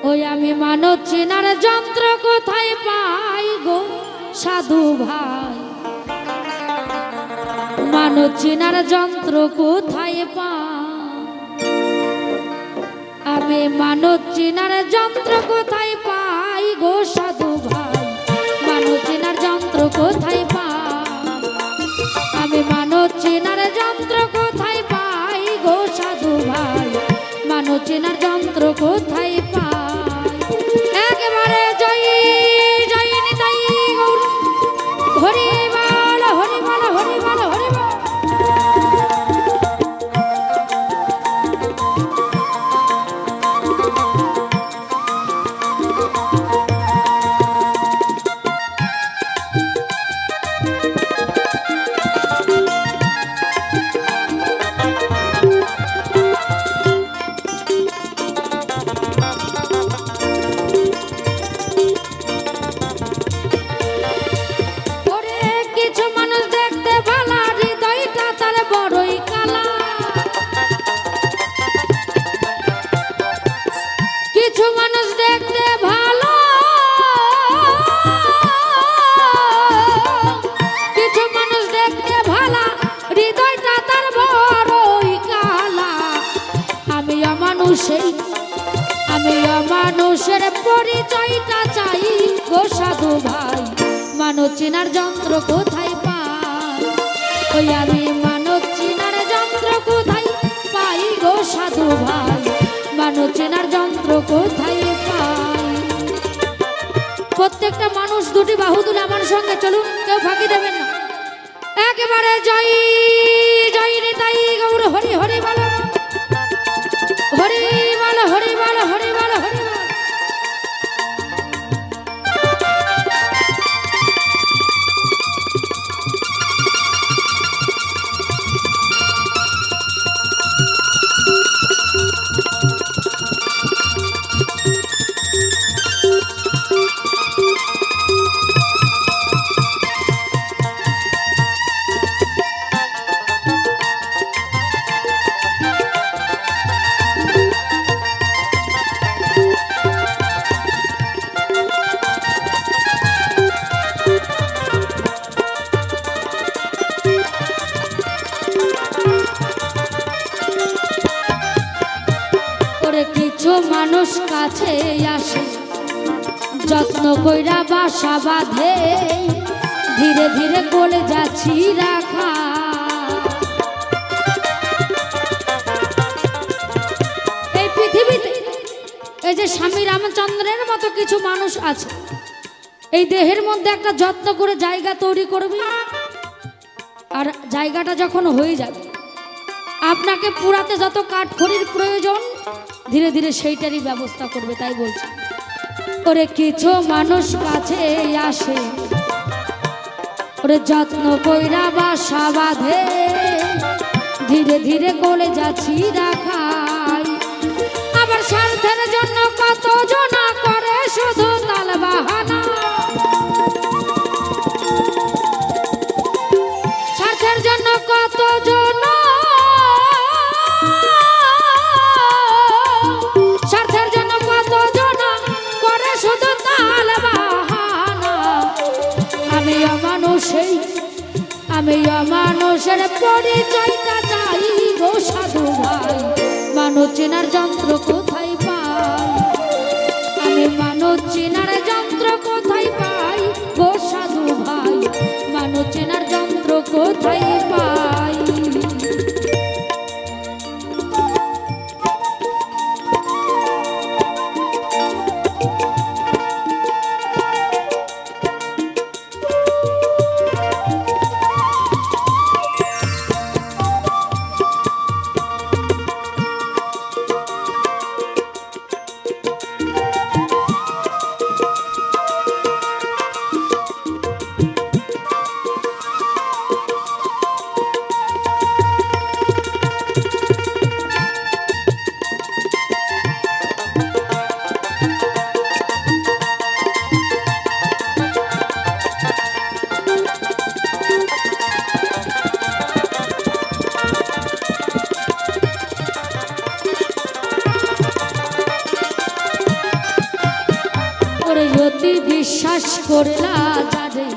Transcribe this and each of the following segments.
ওই আমি মানব চেনার যন্ত্র কোথায় পাই গো সাধু ভাই, মানব চেনার যন্ত্র কোথায় পাই, আমি মানব চেনার যন্ত্র কোথায় পাই গো সাধু ভাই, মানব চেনার যন্ত্র কোথায় পাই, আমি মানব চেনার যন্ত্র কোথায় পাই গো সাধু ভাই, মানব চেনার যন্ত্র কোথায় পাই। একেবারে জয় জয় নিতাই গৌর হরি বল হরি বল হরি বল হরি বল। আমি মানুষের পরিচয়টা চাই গো সাধু ভাই, মানব চেনার যন্ত্র কোথায় পাই, ওই আমি মানব চেনার যন্ত্র কোথায় পাই গো সাধু ভাই, মানব চেনার যন্ত্র কোথায় পাই। প্রত্যেকটা মানুষ দুটি বাহু তুলে আমার সঙ্গে চলুন, কেউ ফাঁকি দেবেন না। একেবারে জয় জয় নিতাই গৌর হরি হরি বল হরি বল হরি বল হরি বল হরি বল। কিছু মানুষ কাছে আসে যত্ন কইরা বাসা বাঁধে, ধীরে ধীরে গলে যাচ্ছি রাখা, এই পৃথিবীতে এই যে স্বামী রামচন্দ্রের মতো কিছু মানুষ আছে, এই দেহের মধ্যে একটা যত্ন করে জায়গা তৈরি করবি, আর জায়গাটা যখন হয়ে যাবে আপনাকে পুরাতে যত কাঠখড়ির প্রয়োজন ধীরে ধীরে সেইটারই ব্যবস্থা করবে। তাই বলছি, ওরে কিছু মানুষ কাছে আসে ওরে যত্ন কইরা বাসা বাঁধে, ধীরে ধীরে গলে যাচ্ছি রাখাই, আবার স্বার্থের জন্য কত জনা করে শুধু তাল বাহানা, স্বার্থের জন্য কত জন আমি মানুষের পরিচয়টা চাই গো সাধু ভাই, মানব চেনার যন্ত্র কোথায় পাই, আমি মানব চেনার যন্ত্র কোথায় পাই গো সাধু ভাই, মানব চেনার যন্ত্র কোথায় পাই। করলা যারে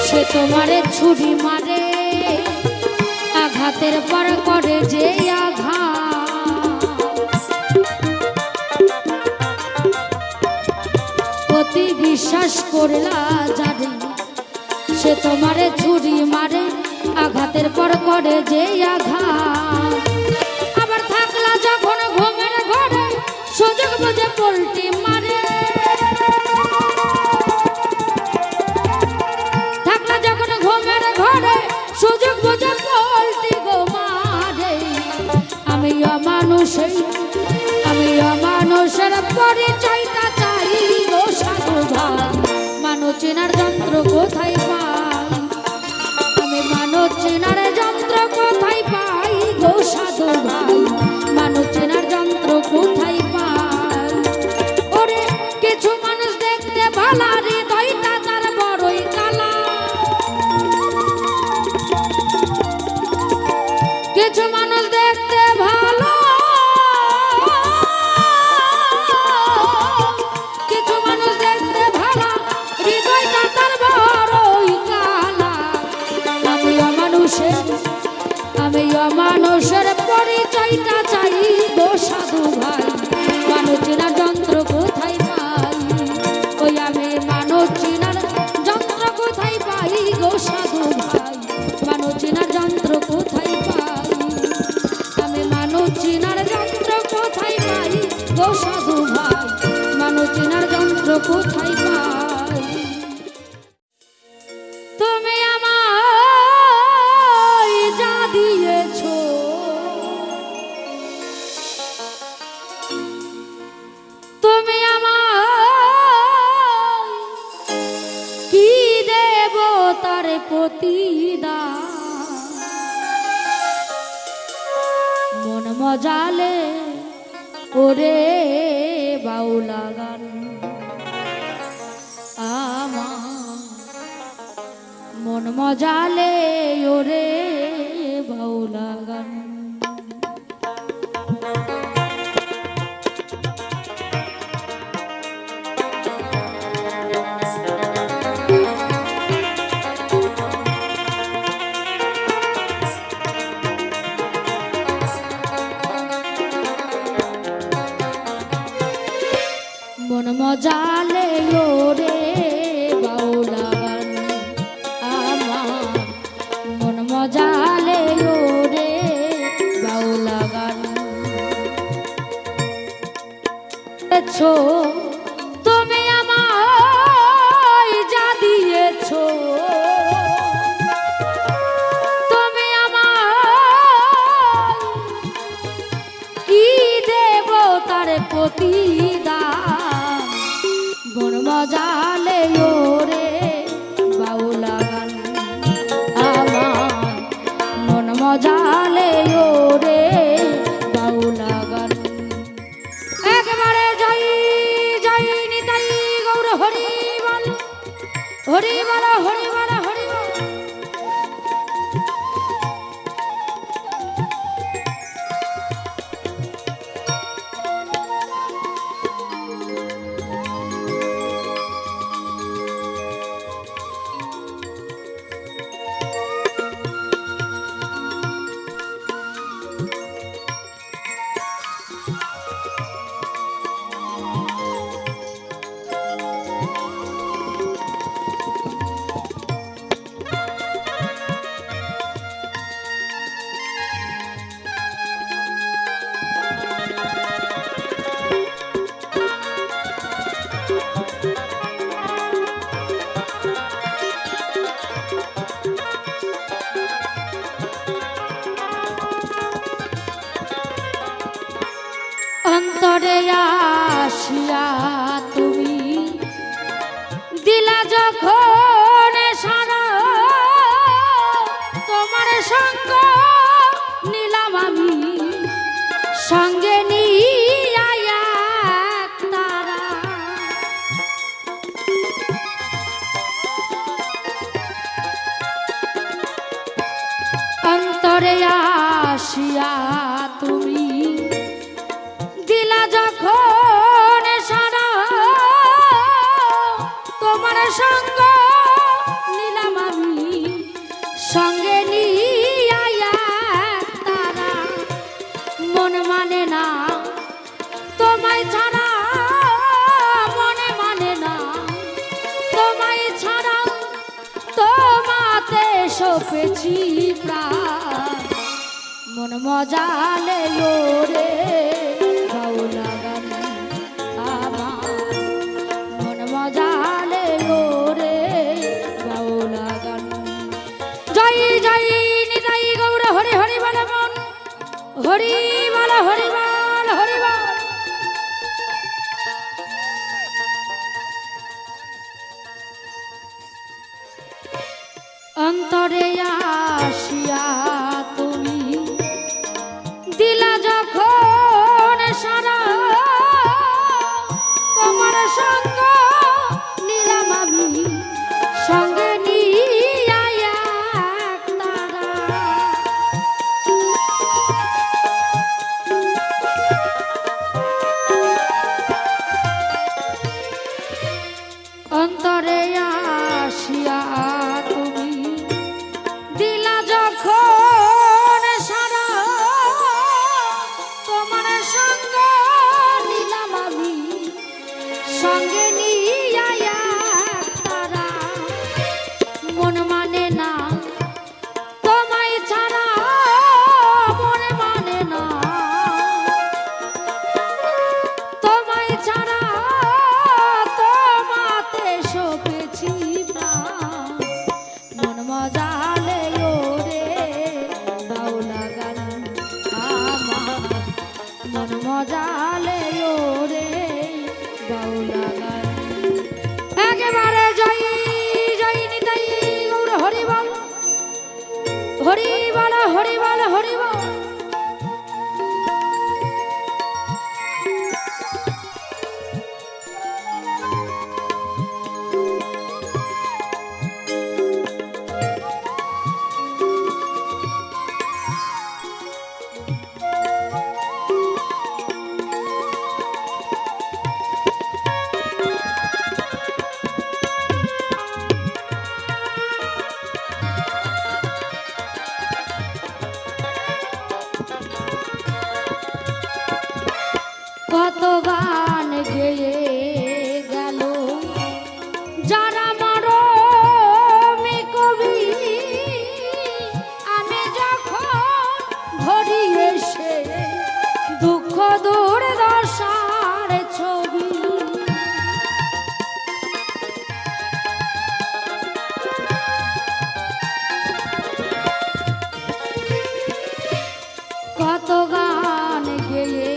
সে তোমারে ছুরি মারে আঘাতের পর করে যে আঘাত অতি বিশ্বাস করলা যারে সে তোমারে ছুরি মারে আঘাতের পর করে যে আঘাত আবার থাকলা যখন ঘুমের ঘরে সুযোগ বুঝে পোল্টি মারে থাকলা যখন ঘুমের ঘরে সুযোগ বুঝে পোল্টি গো মারে আমি অমানুষের পরিচয়টা চাই গো সাধু ভাই মানুষ চেনার যন্ত্র কোথায় পাই আমি মানুষ চেনার যন্ত্র কোথায় পাই গো সাধু ভাই মানুষ চেনার যন্ত্র কোথায় পাই ওরে কিছু মানুষ দেখতে ভালো হৃদয়টা তার বড়ই কালা কিছু মানুষ দেখতে ভালো কিছু মানুষ দেখতে ভালো হৃদয়টা তার বড়ই কালা আমি অমানুষের পরিচয়টা চাই গো সাধু ভাই মানুষ চেনার যন্ত্র কোথায় পাই ওই আমি মানুষ চেনার যন্ত্র কোথায় পাই গো সাধু ভাই মানুষ চেনার যন্ত্র কোথায় পাই আমি মানুষ চেনার যন্ত্র কোথায় পাই গো সাধু ভাই মানুষ চেনার যন্ত্র কোথায় পাই তুমি আমায় যা দিয়েছো তুমি আমায় কি দেব তার প্রতিদান মন মজালে ওরে বাউলা গান আমার মন মজালে ওরে বাউলা গান মন মজালে ওরে বাউলা গান আমার মন মজালে ওরে বাউলা গান তুমি আমায় যা দিয়েছো তুমি আমায় কি দেব তার প্রতিদান মন মজালে ওরে বাউলা গান আমার মন মজালে ওরে বাউলা গান একবারে জয় জয় নিতাই গৌর হরি বল হরি বল হরি বল হরি বল অন্তরে আসিয়া তুমি দিলা যখন সারা তোমার সঙ্গ নিলাম আমি সঙ্গে নিয়া এক তারা অন্তরে আসিয়া তুমি যখন সারা তোমার সপেছি প্রাণ মন মজালে রে বাউলা গান আমার মন মজালে রে বাউলা গান জয় জয় নিতাই গৌর হরি হরি বল মন হরি বল হরি বল হরি বল অন্তরে আসিয়া তুমি দিলা যখন সারা তোমার সঙ্গ নিলাম আমি সঙ্গে নিয়া এক তারা অন্তরে আসিয়া তুমি দিলা যখন সারা তোমার সঙ্গ নিলাম আমি সঙ্গে নিয়া এক তারা মন মানে না তোমায় ছাড়া মন মানে না তোমায় ছাড়া তোমাতে সপেছি প্রাণ মন মজালে রে বাউলা গান আমার মন মজালে রে বাউলা গান একেবারে জয় জয় নিতাই গৌর হরি বল হরি বল হরি বল হরি বল কত গান গেয়ে গেল যারা মরমে কবি আমি যখন ধরি এসে দুঃখ দুর্দশার ছবি কত গান গেয়ে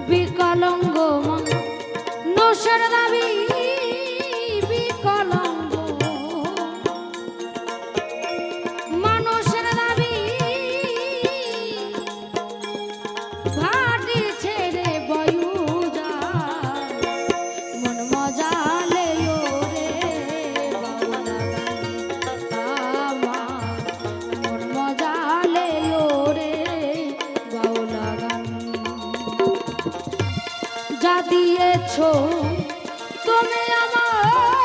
বিকলঙ্গ নৌসের দাবি বিকলঙ্গ মানুষের দাবি ভাটি ছেড়ে বয়ু যায় মন মজালে রে বাউলা গান আমার মন মজালে রে বাউলা গান যা দিয়েছো তুমি আমার